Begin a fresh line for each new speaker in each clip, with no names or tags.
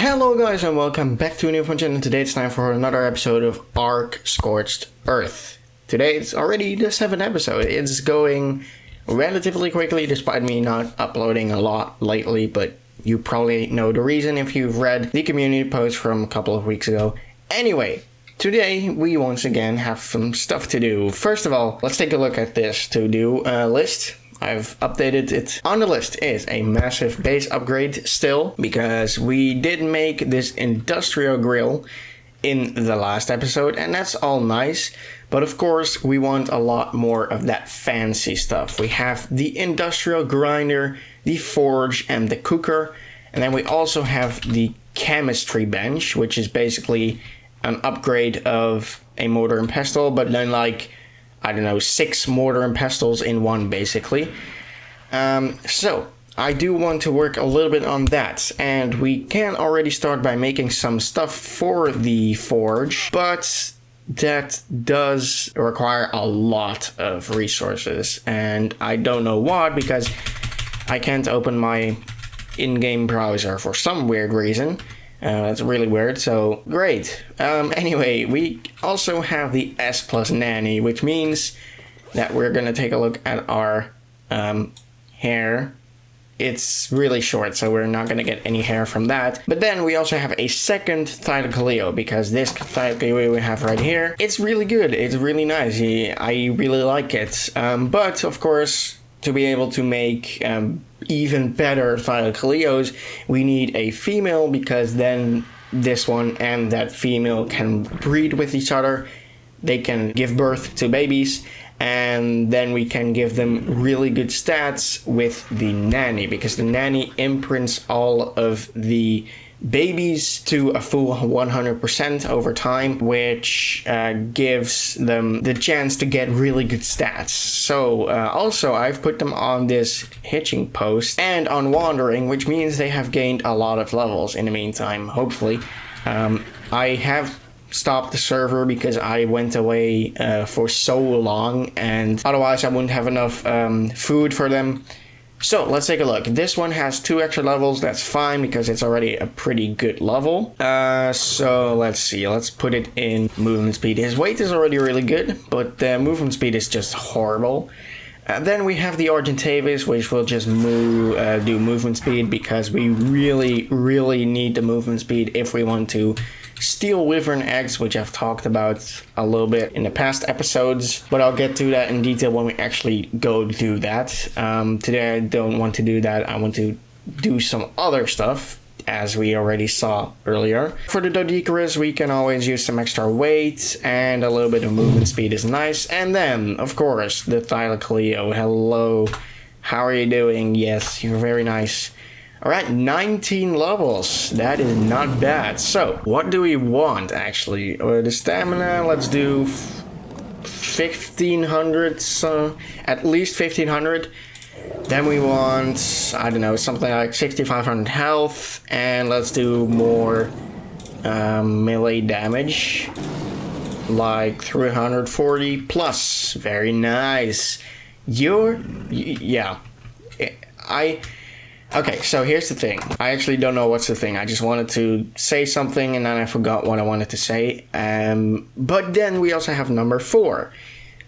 Hello guys and welcome back to a new function, and today it's time for another episode of ARK Scorched Earth. Today it's already the 7th episode. It's going relatively quickly despite me not uploading a lot lately, but you probably know the reason if you've read the community post from a couple of weeks ago. Anyway, today we once again have some stuff to do. First of all, let's take a look at this to-do list. I've updated it. On the list is a massive base upgrade still, because we did make this industrial grill in the last episode, and that's all nice. But of course, we want a lot more of that fancy stuff. We have the industrial grinder, the forge, and the cooker. And then we also have the chemistry bench, which is basically an upgrade of a mortar and pestle, but then like, I don't know, 6 mortar and pestles in one, basically. So I do want to work a little bit on that, and we can already start by making some stuff for the forge, but that does require a lot of resources, and I don't know what, because I can't open my in-game browser for some weird reason. That's really weird, so great. Anyway, we also have the S plus nanny, which means that we're gonna take a look at our hair. It's really short, so we're not gonna get any hair from that. But then we also have a second Thylacoleo, because this Thylacoleo we have right here, it's really good, it's really nice, I really like it. But of course, to be able to make even better Thylacoleos, we need a female, because then this one and that female can breed with each other. They can give birth to babies, and then we can give them really good stats with the nanny, because the nanny imprints all of the babies to a full 100% over time, which gives them the chance to get really good stats. So also I've put them on this hitching post and on wandering, which means they have gained a lot of levels in the meantime, hopefully. I have stopped the server because I went away for so long, and otherwise I wouldn't have enough food for them. So let's take a look. This one has 2 extra levels. That's fine because it's already a pretty good level. So let's see. Let's put it in movement speed. His weight is already really good, but movement speed is just horrible. Then we have the Argentavis, which will just do movement speed, because we really need the movement speed if we want to steal wyvern eggs, which I've talked about a little bit in the past episodes, but I'll get to that in detail when we actually go do that. Today I don't want to do that. I want to do some other stuff, as we already saw earlier. For the Doedicurus, we can always use some extra weight, and a little bit of movement speed is nice. And then, of course, the Thylacoleo. Hello, how are you doing? Yes, you're very nice. Alright, 19 levels. That is not bad. So, what do we want, actually? The stamina, let's do 1500, so at least 1500. Then we want, I don't know, something like 6500 health, and let's do more melee damage, like 340 plus. Very nice. Okay, so here's the thing. I actually don't know what's the thing. I just wanted to say something and then I forgot what I wanted to say. But then we also have number 4.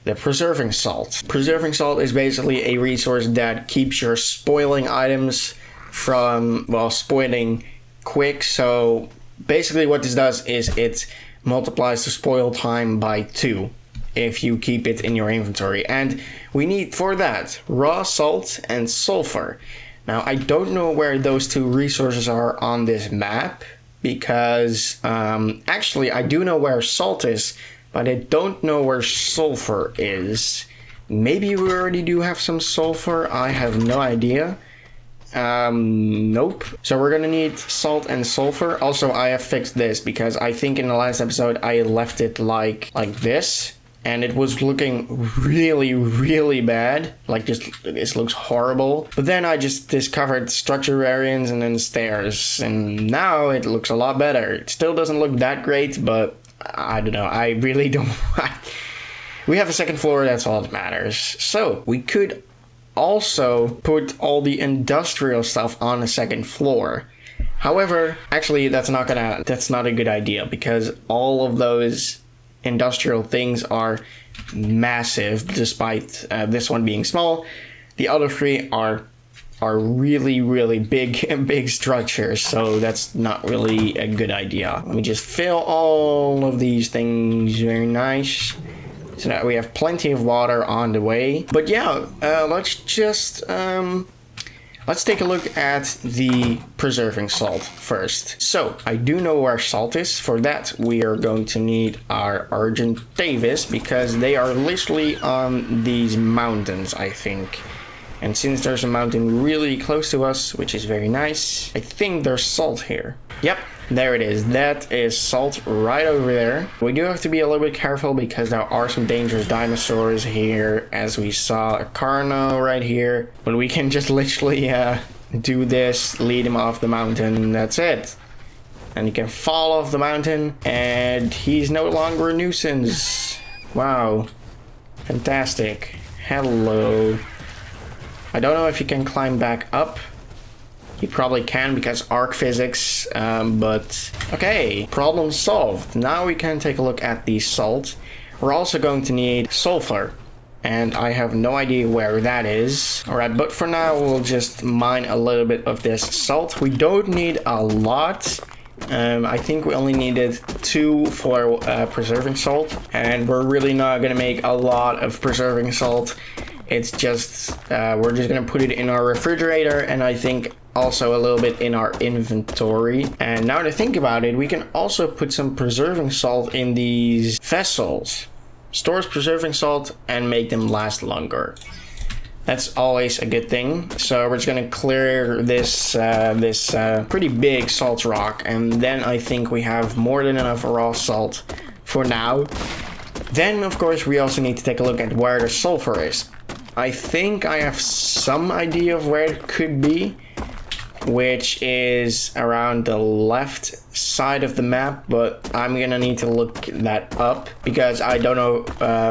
The preserving salt. Preserving salt is basically a resource that keeps your spoiling items from, well, spoiling quick. So basically what this does is it multiplies the spoil time by 2 if you keep it in your inventory. And we need for that raw salt and sulfur. Now I don't know where those 2 resources are on this map, because actually I do know where salt is, but I don't know where sulfur is. Maybe we already do have some sulfur, I have no idea. Nope. So we're gonna need salt and sulfur. Also, I have fixed this, because I think in the last episode I left it like this, and it was looking really bad. Like, just, this looks horrible. But then I just discovered structure variants and then stairs, and now it looks a lot better. It still doesn't look that great, but I don't know, I really don't. We have a second floor, that's all that matters. So we could also put all the industrial stuff on the second floor. However, actually that's not a good idea, because all of those industrial things are massive, despite this one being small. The other three are really, really big structures, so that's not really a good idea. Let me just fill all of these things. Very nice. So that we have plenty of water on the way. But yeah, let's just let's take a look at the preserving salt first. So I do know where salt is. For that, we are going to need our Argent Davis, because they are literally on these mountains, I think. And since there's a mountain really close to us, which is very nice, I think there's salt here. Yep, there it is. That is salt right over there. We do have to be a little bit careful, because there are some dangerous dinosaurs here, as we saw a Carno right here. But we can just literally do this, lead him off the mountain, and that's it. And he can fall off the mountain, and he's no longer a nuisance. Wow. Fantastic. Hello. I don't know if you can climb back up. You probably can, because ARK physics, but okay, problem solved. Now we can take a look at the salt. We're also going to need sulfur, and I have no idea where that is. Alright, but for now we'll just mine a little bit of this salt. We don't need a lot. I think we only needed 2 for preserving salt, and we're really not gonna make a lot of preserving salt. It's just, we're just gonna put it in our refrigerator, and I think also a little bit in our inventory. And now that I think about it, we can also put some preserving salt in these vessels. Stores preserving salt and make them last longer. That's always a good thing. So we're just gonna clear this pretty big salt rock, and then I think we have more than enough raw salt for now. Then of course we also need to take a look at where the sulfur is. I think I have some idea of where it could be, which is around the left side of the map, but I'm gonna need to look that up, because I don't know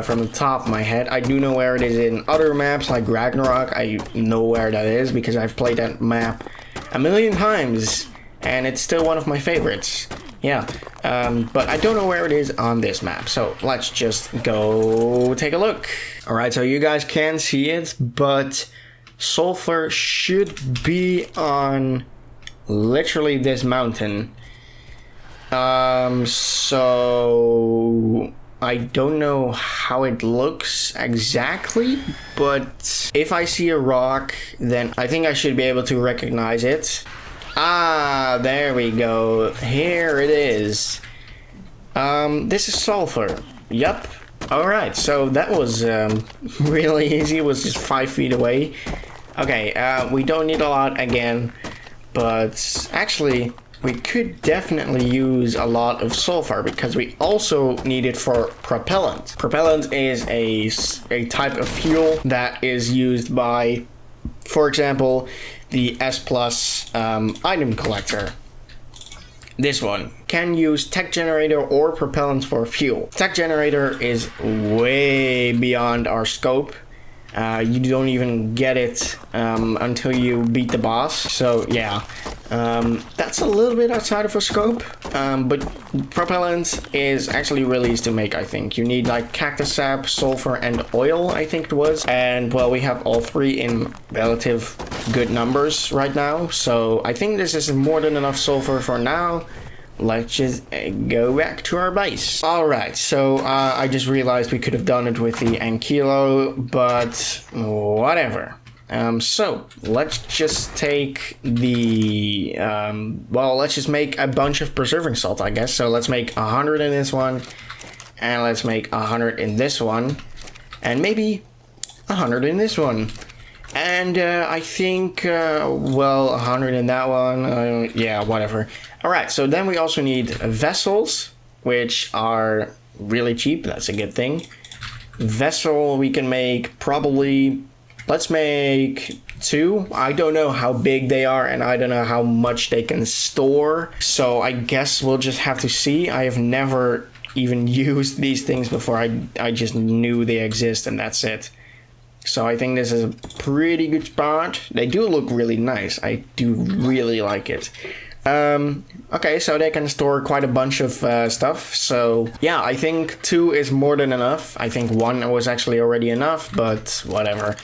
from the top of my head. I do know where it is in other maps like Ragnarok. I know where that is because I've played that map a million times, and it's still one of my favorites. Yeah, but I don't know where it is on this map, so let's just go take a look. Alright, so you guys can see it, but sulfur should be on literally this mountain. So I don't know how it looks exactly, but if I see a rock, then I think I should be able to recognize it. Ah, there we go. Here it is. This is sulfur. Yup. Alright, so that was really easy. It was just 5 feet away. Okay, we don't need a lot again, but actually we could definitely use a lot of sulfur, because we also need it for propellant. Propellant is a type of fuel that is used by, for example, the S+ item collector. This one can use tech generator or propellant for fuel. Tech generator is way beyond our scope. You don't even get it until you beat the boss. So yeah, that's a little bit outside of our scope. But propellant is actually really easy to make, I think. You need like cactus sap, sulfur, and oil, I think it was. And well, we have all 3 in relative good numbers right now. So I think this is more than enough sulfur for now. Let's just go back to our base. Alright, so I just realized we could have done it with the Ankylo, but whatever. So let's just take the, well, let's just make a bunch of preserving salt, I guess. So let's make 100 in this one, and let's make 100 in this one, and maybe 100 in this one. And I think, well, 100 in that one, yeah, whatever. Alright, so then we also need vessels, which are really cheap. That's a good thing. Vessel we can make probably, let's make 2. I don't know how big they are, and I don't know how much they can store. So I guess we'll just have to see. I have never even used these things before. I just knew they exist, and that's it. So I think this is a pretty good spot. They do look really nice. I do really like it. Okay, so they can store quite a bunch of stuff. So yeah, I think 2 is more than enough. I think 1 was actually already enough, but whatever.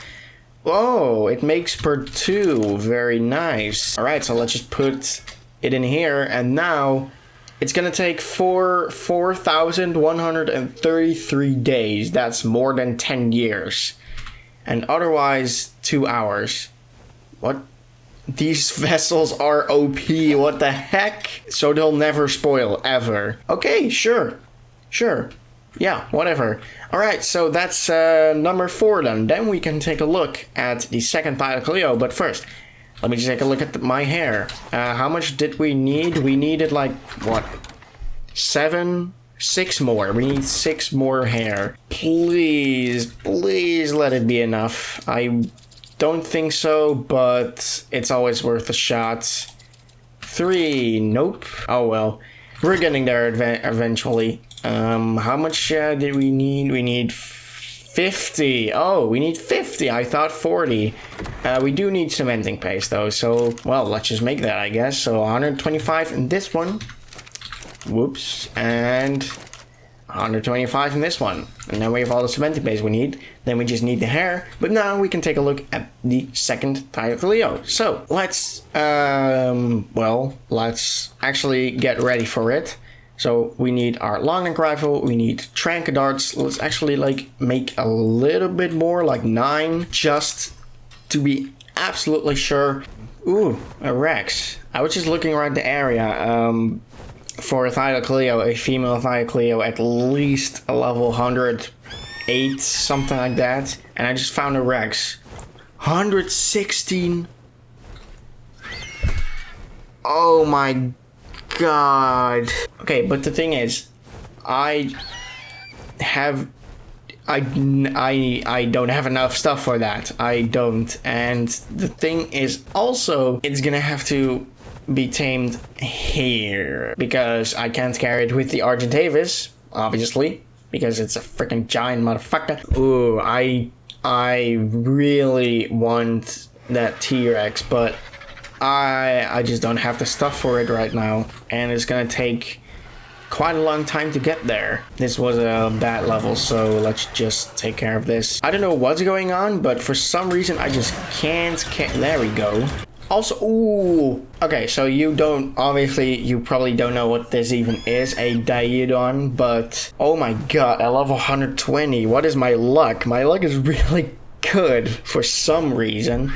Oh, it makes per 2. Very nice. All right, so let's just put it in here, and now it's gonna take 4,133 days. That's more than 10 years. And otherwise, 2 hours. What? These vessels are OP, what the heck? So they'll never spoil, ever. Okay, sure. Sure. Yeah, whatever. Alright, so that's number 4 then. Then we can take a look at the second Tyler Cleo. But first, let me just take a look at my hair. How much did we need? We needed like, what? 6 more. We need 6 more hair. Please, please let it be enough. I don't think so, but it's always worth a shot. 3, nope. Oh well, we're getting there eventually. How much did we need? We need 50. Oh, we need 50. I thought 40. We do need cementing paste though, so well, let's just make that, I guess. So 125 in this one. Whoops, and 125 in this one. And then we have all the cementing paste we need. Then we just need the hair. But now we can take a look at the second Tyler Cleo. So let's let's actually get ready for it. So we need our long neck rifle, we need trank darts. Let's actually like make a little bit more, like 9, just to be absolutely sure. Ooh, a Rex. I was just looking around the area. For a Tyler Cleo, a female Tyler Cleo, at least a level 108, something like that. And I just found a Rex. 116. Oh my god. Okay, but the thing is, I don't have enough stuff for that. I don't. And the thing is also, it's gonna have to be tamed here because I can't carry it with the Argentavis, obviously, because it's a freaking giant motherfucker. Ooh, I really want that T-Rex, but I just don't have the stuff for it right now, and it's gonna take quite a long time to get there. This was a bad level, so let's just take care of this. I don't know what's going on, but for some reason I just can't. There we go. Also, ooh, okay, so you probably don't know what this even is, a Diodon, but oh my god, I level 120. What is my luck? My luck is really good for some reason.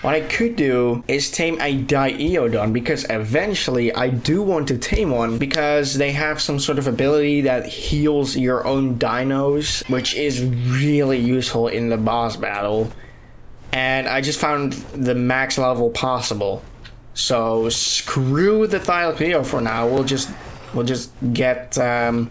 What I could do is tame a Diodon, because eventually I do want to tame one, because they have some sort of ability that heals your own dinos, which is really useful in the boss battle. And I just found the max level possible. So screw the Tyler Cleo for now. We'll just get a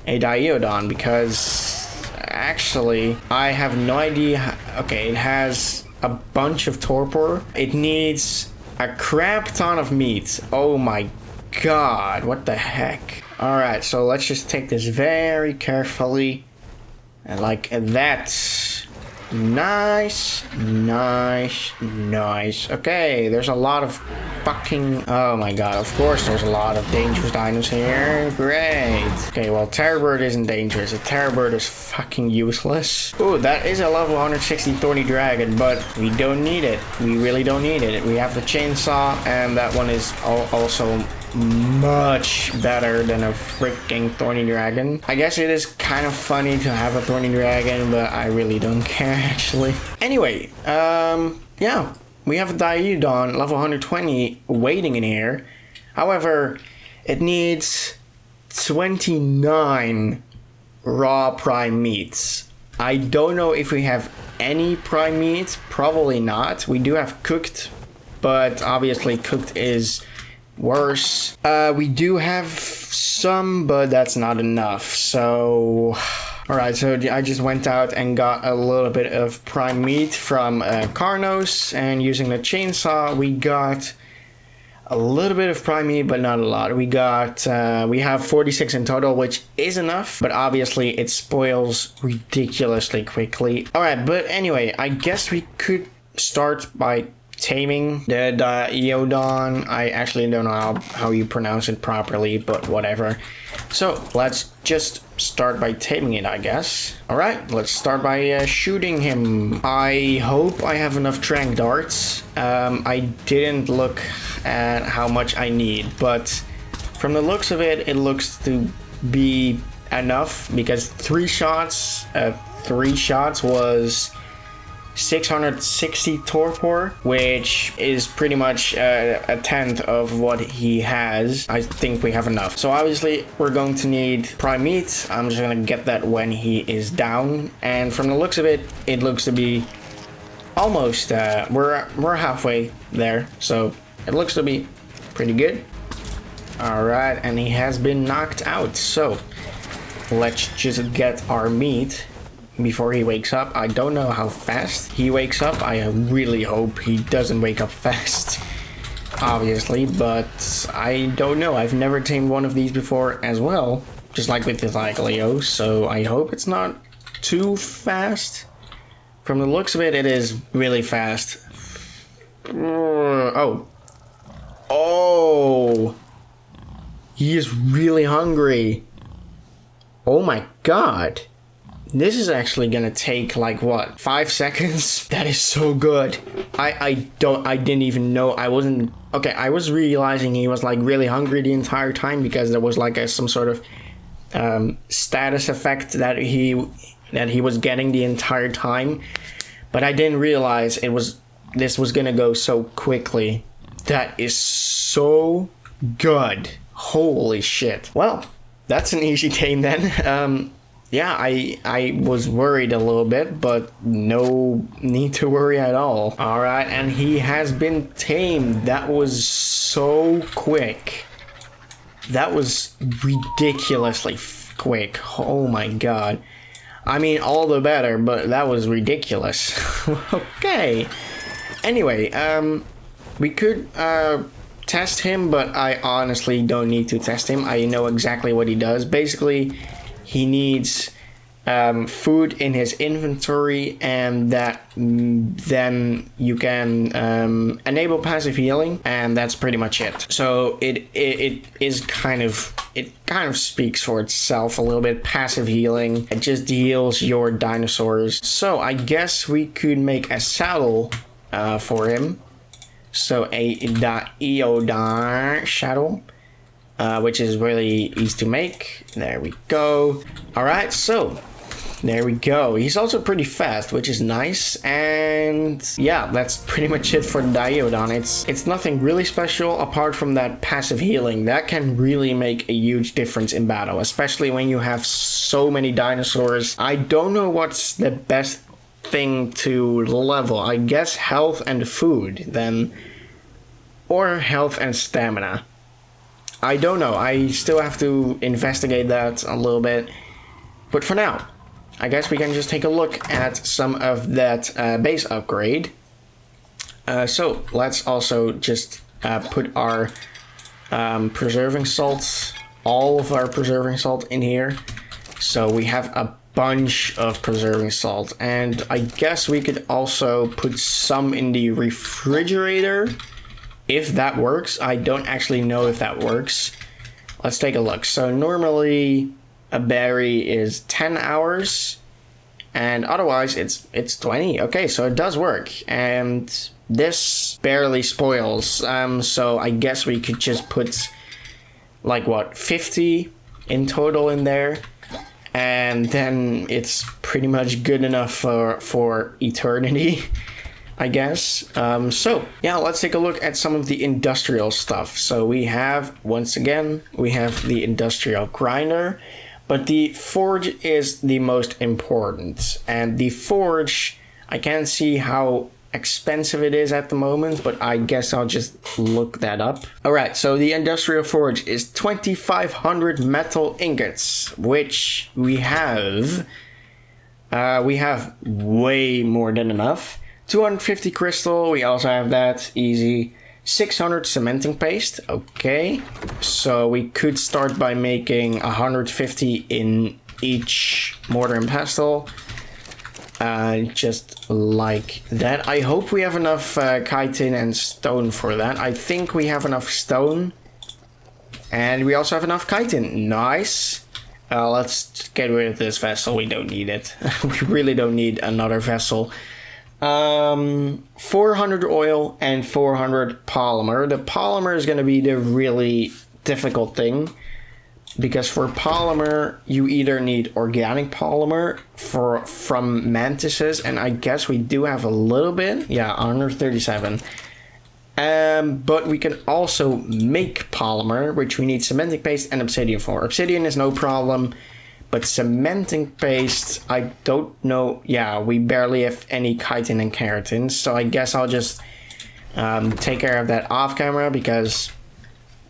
Diodon, because actually I have no idea. Okay, it has a bunch of torpor. It needs a crap ton of meat. Oh my god, what the heck. Alright, so let's just take this very carefully. And like that. Nice, nice, nice. Okay, there's a lot of fucking... Oh my god, of course there's a lot of dangerous dinos here. Great. Okay, well, Terrorbird isn't dangerous. A Terrorbird is fucking useless. Ooh, that is a level 160 Thorny Dragon, but we don't need it. We really don't need it. We have the chainsaw, and that one is also much better than a freaking Thorny Dragon. I guess it is kind of funny to have a Thorny Dragon, but I really don't care actually. Anyway, yeah, we have a Diodon level 120 waiting in here. However, it needs 29 raw prime meats. I don't know if we have any prime meats, probably not. We do have cooked, but obviously cooked is worse. We do have some, but that's not enough. So, alright, so I just went out and got a little bit of prime meat from Carnos, and using the chainsaw, we got a little bit of prime meat, but not a lot. We have 46 in total, which is enough, but obviously it spoils ridiculously quickly. Alright, but anyway, I guess we could start by taming the Eodon. I actually don't know how you pronounce it properly, but whatever. So let's just start by taming it, I guess. Alright, let's start by shooting him. I hope I have enough tranq darts. I didn't look at how much I need, but from the looks of it, it looks to be enough, because 3 shots was 660 torpor, which is pretty much a tenth of what he has. I think we have enough. So obviously we're going to need prime meat. I'm just gonna get that when he is down, and from the looks of it, it looks to be almost we're halfway there, so it looks to be pretty good. All right, and he has been knocked out, so let's just get our meat before he wakes up. I don't know how fast he wakes up. I really hope he doesn't wake up fast, obviously, but I don't know. I've never tamed one of these before as well, just like with the Leo, so I hope it's not too fast. From the looks of it, it is really fast. Oh, he is really hungry. Oh my god. This is actually gonna take like what, 5 seconds? That is so good. I didn't even know. I was realizing he was like really hungry the entire time, because there was like some sort of status effect that he was getting the entire time, but I didn't realize this was gonna go so quickly. That is so good. Holy shit. Well, that's an easy tame then. Yeah, I was worried a little bit, but no need to worry at all. All right, and he has been tamed. That was so quick. That was ridiculously quick. Oh my god. I mean, all the better, but that was ridiculous. Okay. Anyway, we could test him, but I honestly don't need to test him. I know exactly what he does. Basically, he needs food in his inventory, and that then you can enable passive healing, and that's pretty much it. So it kind of speaks for itself a little bit. Passive healing, it just heals your dinosaurs. So I guess we could make a saddle for him. So a Eodon saddle. Which is really easy to make. There we go. All right, so there we go. He's also pretty fast, which is nice. And yeah, that's pretty much it for the Diodon. It's nothing really special apart from that passive healing. That can really make a huge difference in battle, especially when you have so many dinosaurs. I don't know what's the best thing to level. I guess health and food then, or health and stamina. I don't know. I still have to investigate that a little bit. But for now, I guess we can just take a look at some of that base upgrade. So let's also just put our preserving salts, all of our preserving salt in here. So we have a bunch of preserving salt. And I guess we could also put some in the refrigerator, if that works. I don't actually know if that works. Let's take a look. So normally a berry is 10 hours, and otherwise it's 20. Okay, so it does work, and this barely spoils. So I guess we could just put like what, 50 in total in there, and then it's pretty much good enough for eternity. I guess. So yeah, let's take a look at some of the industrial stuff. So we have, once again, we have the industrial grinder, but the forge is the most important. And the forge, I can't see how expensive it is at the moment, but I guess I'll just look that up. All right, so the industrial forge is 2,500 metal ingots, which we have way more than enough. 250 crystal, we also have that, easy. 600 cementing paste, okay. So we could start by making 150 in each mortar and pestle. Just like that. I hope we have enough chitin and stone for that. I think we have enough stone. And we also have enough chitin. Nice. Let's get rid of this vessel. We don't need it. We really don't need another vessel. 400 oil and 400 polymer. The polymer is going to be the really difficult thing. Because for polymer, you either need organic polymer from mantises, and I guess we do have a little bit. Yeah, 137. But we can also make polymer, which we need cementing paste and obsidian for. Obsidian is no problem, but cementing paste, I don't know. Yeah, we barely have any chitin and keratin, so I guess I'll just take care of that off camera because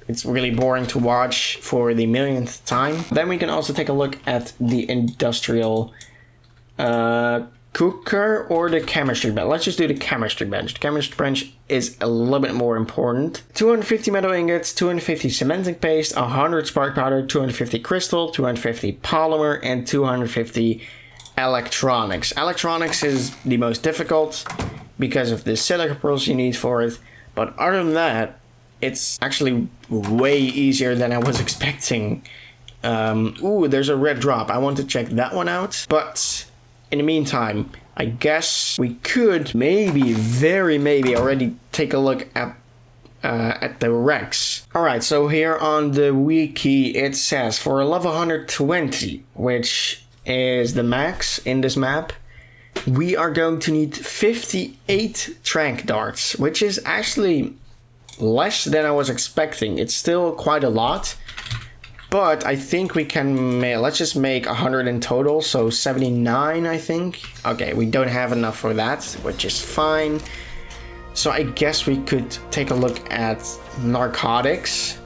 it's really boring to watch for the millionth time. Then we can also take a look at the industrial cooker or the chemistry bench. Let's just do the chemistry bench. The chemistry bench is a little bit more important. 250 metal ingots, 250 cementing paste, 100 spark powder, 250 crystal, 250 polymer, and 250 electronics. Electronics is the most difficult because of the silica pearls you need for it. But other than that, it's actually way easier than I was expecting. Ooh, there's a red drop. I want to check that one out. But in the meantime, I guess we could very maybe already take a look at the wrecks. Alright, so here on the wiki it says for a level 120, which is the max in this map, we are going to need 58 trank darts, which is actually less than I was expecting. It's still quite a lot, but I think we can let's just make 100 in total, so 79 I think. Okay, we don't have enough for that, which is fine. So I guess we could take a look at narcotics.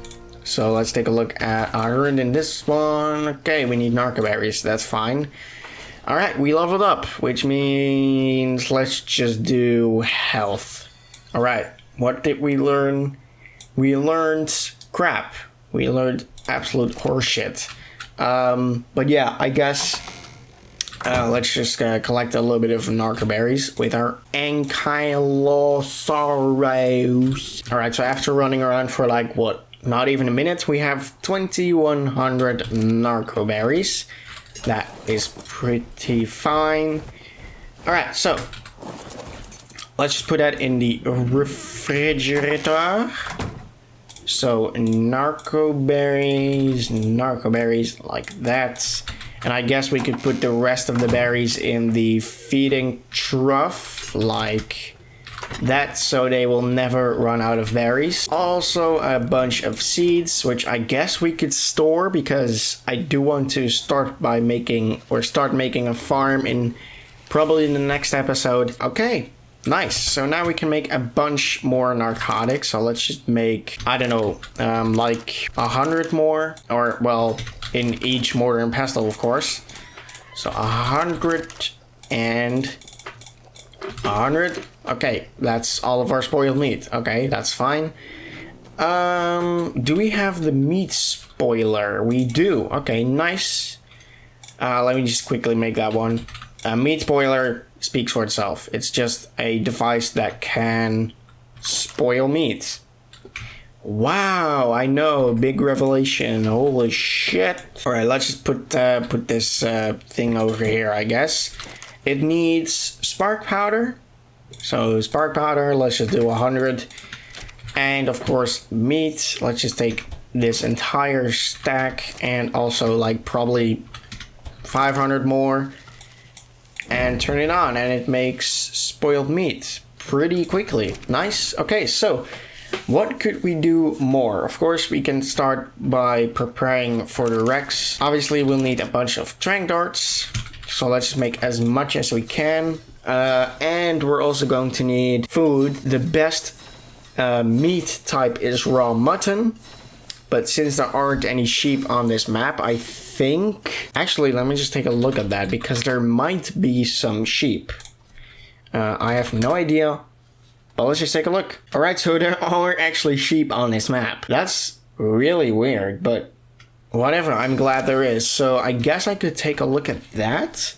So let's take a look at 100 in this one. Okay, we need narcoberries, that's fine. Alright, we leveled up, which means let's just do health. Alright. What did we learn? We learned crap. We learned absolute horseshit. But yeah, I guess let's just collect a little bit of narcoberries with our ankylosaurus. Alright, so after running around for like, what, not even a minute, we have 2100 narcoberries. That is pretty fine. Alright, so let's just put that in the refrigerator. So narcoberries like that. And I guess we could put the rest of the berries in the feeding trough like that, so they will never run out of berries. Also a bunch of seeds, which I guess we could store because I do want to start making a farm in probably in the next episode. Okay. Nice. So now we can make a bunch more narcotics. So let's just make, I don't know, like 100 more, or well, in each mortar and pestle, of course. So 100 and 100. Okay, that's all of our spoiled meat. Okay, that's fine. Do we have the meat spoiler? We do. Okay, nice. Let me just quickly make that one. Meat spoiler speaks for itself. It's just a device that can spoil meat. Wow, I know, big revelation. Holy shit. All right, let's just put this thing over here, I guess. It needs spark powder. So spark powder, let's just do 100. And of course, meat. Let's just take this entire stack and also like probably 500 more. And turn it on, and it makes spoiled meat pretty quickly. Nice. Okay, so what could we do more? Of course, we can start by preparing for the wrecks. Obviously, we'll need a bunch of trank darts, so let's just make as much as we can. And we're also going to need food. The best meat type is raw mutton, but since there aren't any sheep on this map, I think... Actually, let me just take a look at that, because there might be some sheep. I have no idea, but let's just take a look. Alright, so there are actually sheep on this map. That's really weird, but whatever, I'm glad there is. So I guess I could take a look at that.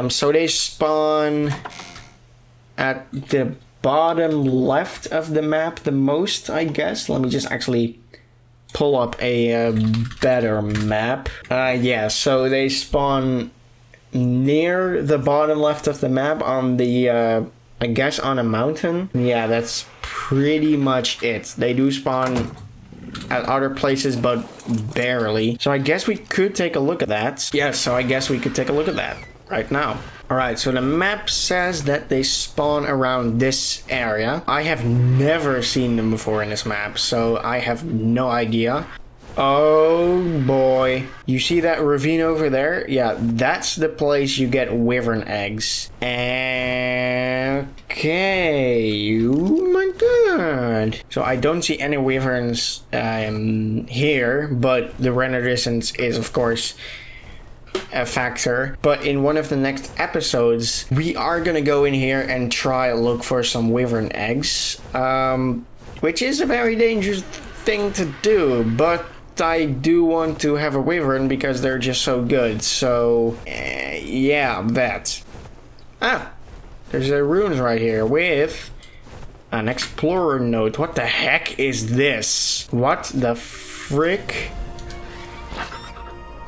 So they spawn at the bottom left of the map the most, I guess. Let me just actually pull up a better map. Yeah, so they spawn near the bottom left of the map on the, I guess on a mountain. Yeah, that's pretty much it. They do spawn at other places, but barely. So I guess we could take a look at that. Yeah, so I guess we could take a look at that right now. Alright, so the map says that they spawn around this area. I have never seen them before in this map, so I have no idea. Oh boy. You see that ravine over there? Yeah, that's the place you get wyvern eggs. Okay. Oh my god. So I don't see any wyverns here, but the render distance is of course a factor. But in one of the next episodes, we are gonna go in here and try look for some wyvern eggs, which is a very dangerous thing to do, but I do want to have a wyvern because they're just so good. So yeah, that. There's a runes right here with an explorer note. What the heck is this? What the frick?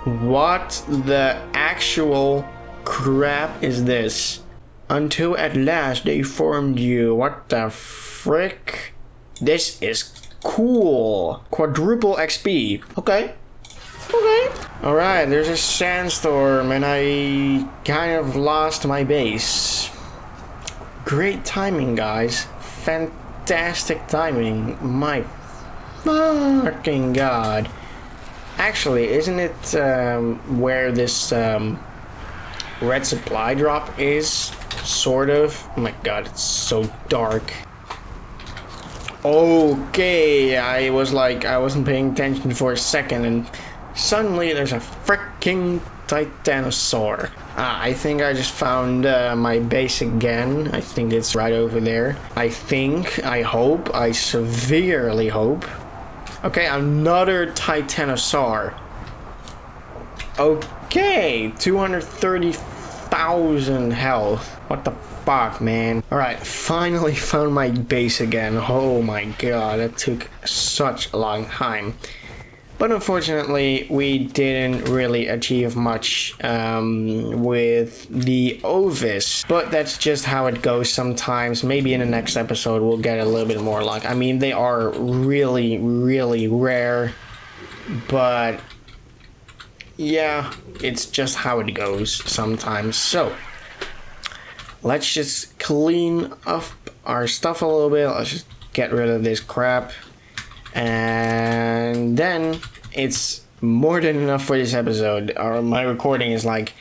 What the actual crap is this? Until at last they formed you. What the frick? This is cool. Quadruple XP. Okay. Okay. Alright, there's a sandstorm and I kind of lost my base. Great timing, guys. Fantastic timing. My fucking god. Actually, isn't it where this red supply drop is? Sort of. Oh my god, it's so dark. Okay, I wasn't paying attention for a second and suddenly there's a freaking titanosaur. I think I just found my base again. I think it's right over there. I hope, I severely hope. Okay, another titanosaur. Okay, 230,000 health. What the fuck, man? Alright, finally found my base again. Oh my god, that took such a long time. But unfortunately, we didn't really achieve much with the Ovis. But that's just how it goes sometimes. Maybe in the next episode, we'll get a little bit more luck. I mean, they are really, really rare. But yeah, it's just how it goes sometimes. So let's just clean up our stuff a little bit. Let's just get rid of this crap. And then it's more than enough for this episode. My recording is like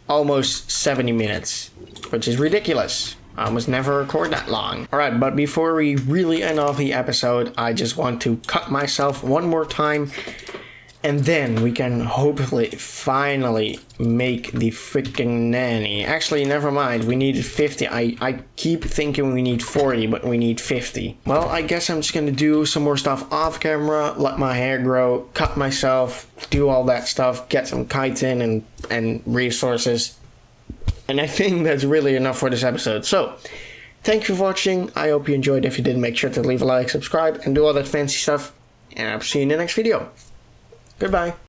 almost 70 minutes, which is ridiculous. I almost never record that long. Alright, but before we really end off the episode, I just want to cut myself one more time. And then we can hopefully finally make the freaking nanny. Actually, never mind. We needed 50. I keep thinking we need 40, but we need 50. Well, I guess I'm just going to do some more stuff off camera. Let my hair grow. Cut myself. Do all that stuff. Get some chitin and resources. And I think that's really enough for this episode. So, thank you for watching. I hope you enjoyed. If you did, make sure to leave a like, subscribe, and do all that fancy stuff. And I'll see you in the next video. Goodbye.